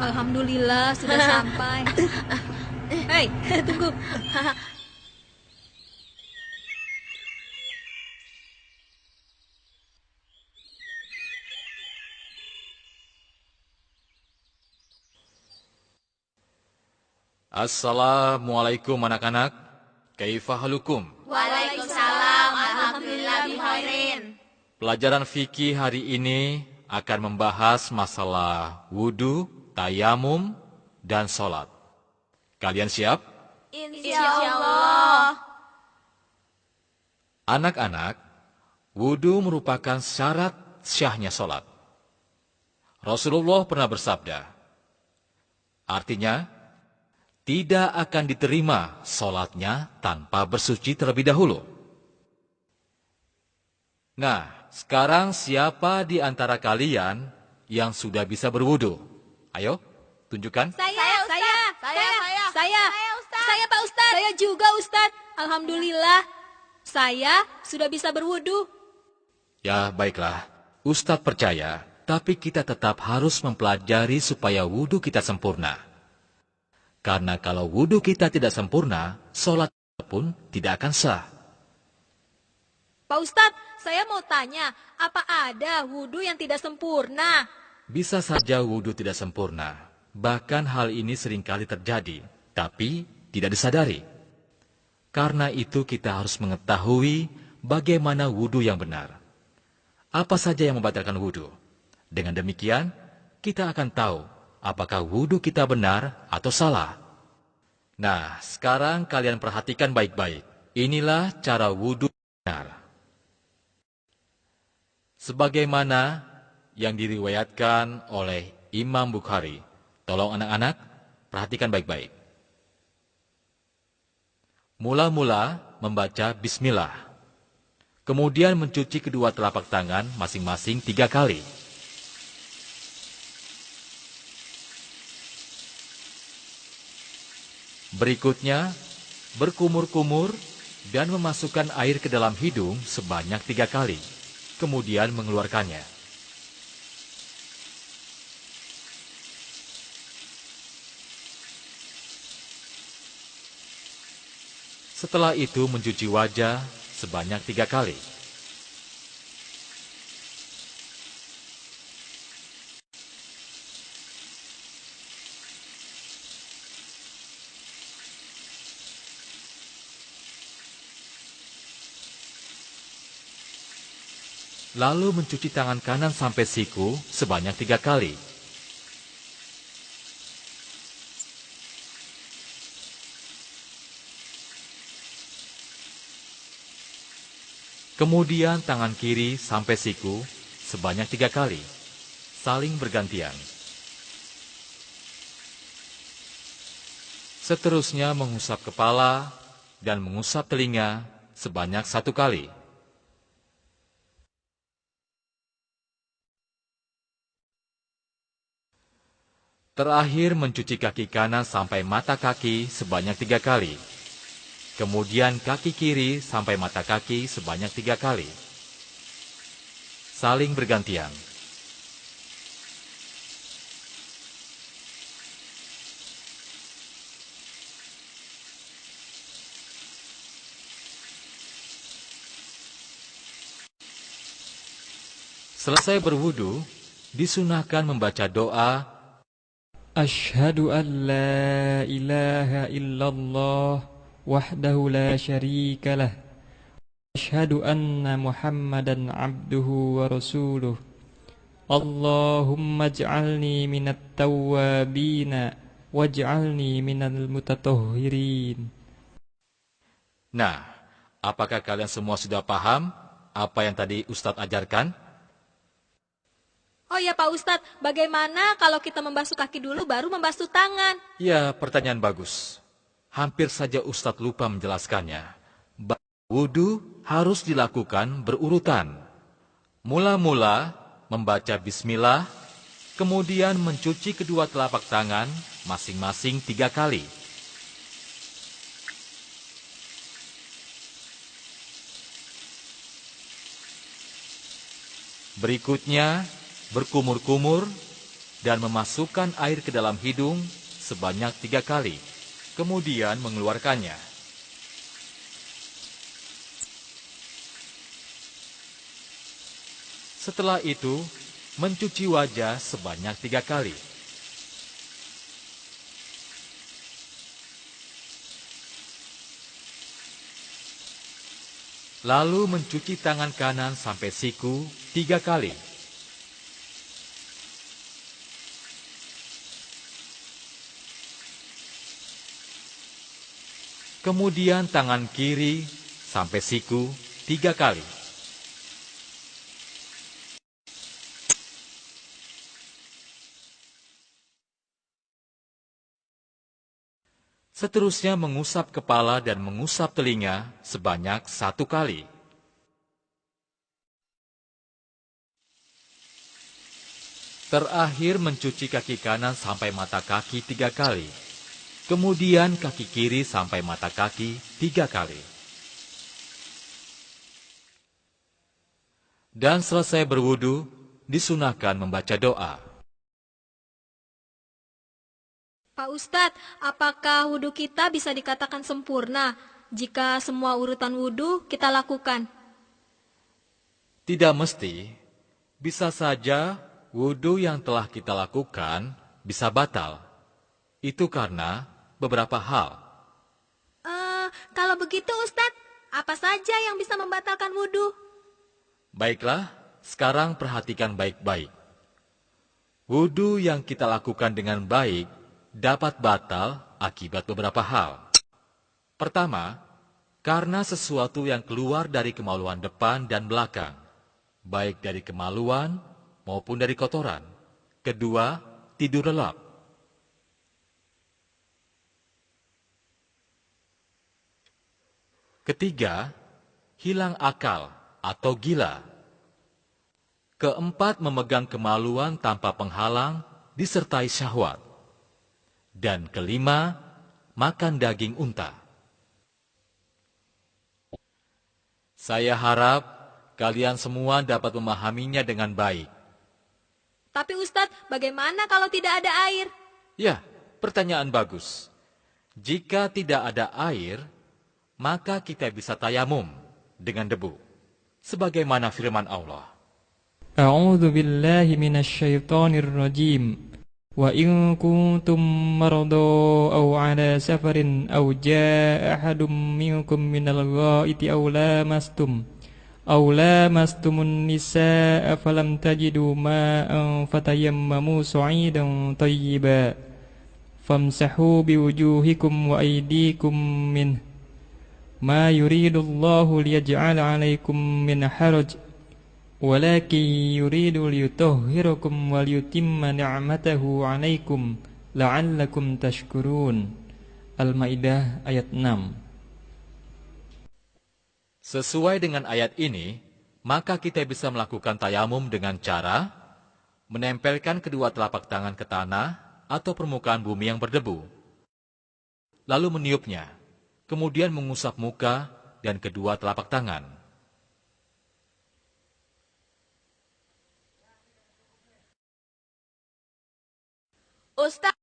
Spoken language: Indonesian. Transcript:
Alhamdulillah sudah sampai. Hei, tunggu. Assalamualaikum anak-anak. Kaifa halukum? Waalaikumsalam, alhamdulillah bihairin. Pelajaran fikih hari ini akan membahas masalah wudu, tayamum, dan sholat. Kalian siap? Insyaallah. Anak-anak, wudu merupakan syarat syahnya sholat. Rasulullah pernah bersabda, artinya, tidak akan diterima sholatnya tanpa bersuci terlebih dahulu. Nah, sekarang siapa di antara kalian yang sudah bisa berwudu? Ayo, tunjukkan. Saya, Ustaz. saya Pak Ustaz. Saya juga Ustaz. Alhamdulillah, saya sudah bisa berwudu. Ya, baiklah. Ustadz percaya, tapi kita tetap harus mempelajari supaya wudu kita sempurna. Karena kalau wudu kita tidak sempurna, sholat pun tidak akan sah. Pak Ustaz, saya mau tanya, apa ada wudu yang tidak sempurna? Bisa saja wudu tidak sempurna. Bahkan hal ini seringkali terjadi, tapi tidak disadari. Karena itu kita harus mengetahui bagaimana wudu yang benar. Apa saja yang membatalkan wudu. Dengan demikian, kita akan tahu apakah wudu kita benar atau salah. Nah, sekarang kalian perhatikan baik-baik. Inilah cara wudu benar. Sebagaimana yang diriwayatkan oleh Imam Bukhari. Tolong anak-anak, perhatikan baik-baik. Mula-mula membaca bismillah. Kemudian mencuci kedua telapak tangan masing-masing 3 kali. Berikutnya, berkumur-kumur dan memasukkan air ke dalam hidung sebanyak 3 kali. Kemudian mengeluarkannya. Setelah itu mencuci wajah sebanyak 3 kali. Lalu mencuci tangan kanan sampai siku sebanyak 3 kali. Kemudian tangan kiri sampai siku sebanyak 3 kali, saling bergantian. Seterusnya mengusap kepala dan mengusap telinga sebanyak 1 kali. Terakhir mencuci kaki kanan sampai mata kaki sebanyak 3 kali. Kemudian kaki kiri sampai mata kaki sebanyak 3 kali. Saling bergantian. Selesai berwudu, disunahkan membaca doa Ashhadu an la ilaha illallah wahdahu la syarika lah. Ashhadu anna Muhammadan abduhu wa rasuluh. Allahumma ij'alni minat tawwabina waj'alni minal mutatahhirin. Nah, apakah kalian semua sudah paham apa yang tadi Ustadz ajarkan? Oh ya Pak Ustadz, bagaimana kalau kita membasuh kaki dulu baru membasuh tangan? Ya, pertanyaan bagus. Hampir saja Ustadz lupa menjelaskannya. Wudu harus dilakukan berurutan. Mula-mula membaca bismillah, kemudian mencuci kedua telapak tangan masing-masing 3 kali. Berikutnya, berkumur-kumur dan memasukkan air ke dalam hidung sebanyak 3 kali, kemudian mengeluarkannya. Setelah itu, mencuci wajah sebanyak 3 kali. Lalu mencuci tangan kanan sampai siku 3 kali. Kemudian tangan kiri sampai siku 3 kali. Seterusnya mengusap kepala dan mengusap telinga sebanyak 1 kali. Terakhir mencuci kaki kanan sampai mata kaki 3 kali. Kemudian kaki kiri sampai mata kaki 3 kali. Dan selesai berwudu, disunahkan membaca doa. Pak Ustadz, apakah wudhu kita bisa dikatakan sempurna jika semua urutan wudhu kita lakukan? Tidak mesti, bisa saja wudhu yang telah kita lakukan bisa batal. Itu karena beberapa hal. Kalau begitu Ustadz, apa saja yang bisa membatalkan wudhu? Baiklah, sekarang perhatikan baik-baik. Wudhu yang kita lakukan dengan baik dapat batal akibat beberapa hal. Pertama, karena sesuatu yang keluar dari kemaluan depan dan belakang, baik dari kemaluan maupun dari kotoran. Kedua, tidur lelap. Ketiga, hilang akal atau gila. Keempat, memegang kemaluan tanpa penghalang disertai syahwat. Dan kelima, makan daging unta. Saya harap kalian semua dapat memahaminya dengan baik. Tapi Ustadz, bagaimana kalau tidak ada air? Ya, pertanyaan bagus. Jika tidak ada air, maka kita bisa tayamum dengan debu. Sebagaimana firman Allah. A'udzu billahi minasyaitonir rajim. وَإِن كُنتُم مَّرْضَىٰ أَوْ عَلَىٰ سَفَرٍ أَوْ جَاءَ أَحَدٌ مِّنكُم مِّنَ الْغَائِطِ أَوْ لَامَسْتُمُ النِّسَاءَ فَلَمْ تَجِدُوا مَاءً فَتَيَمَّمُوا صَعِيدًا طَيِّبًا فَامْسَحُوا بِوُجُوهِكُمْ وَأَيْدِيكُم مِّنْهُ مَا يُرِيدُ اللَّهُ لِيَجْعَلَ عَلَيْكُم مِّنْ حَرَجٍ ولكن يريد ليطهركم وليتم نعمته عليكم لعلكم تشكرون. Al-Maidah ayat 6. Sesuai dengan ayat ini, maka kita bisa melakukan tayamum dengan cara menempelkan kedua telapak tangan ke tanah atau permukaan bumi yang berdebu, lalu meniupnya, kemudian mengusap muka dan kedua telapak tangan. Ustaz,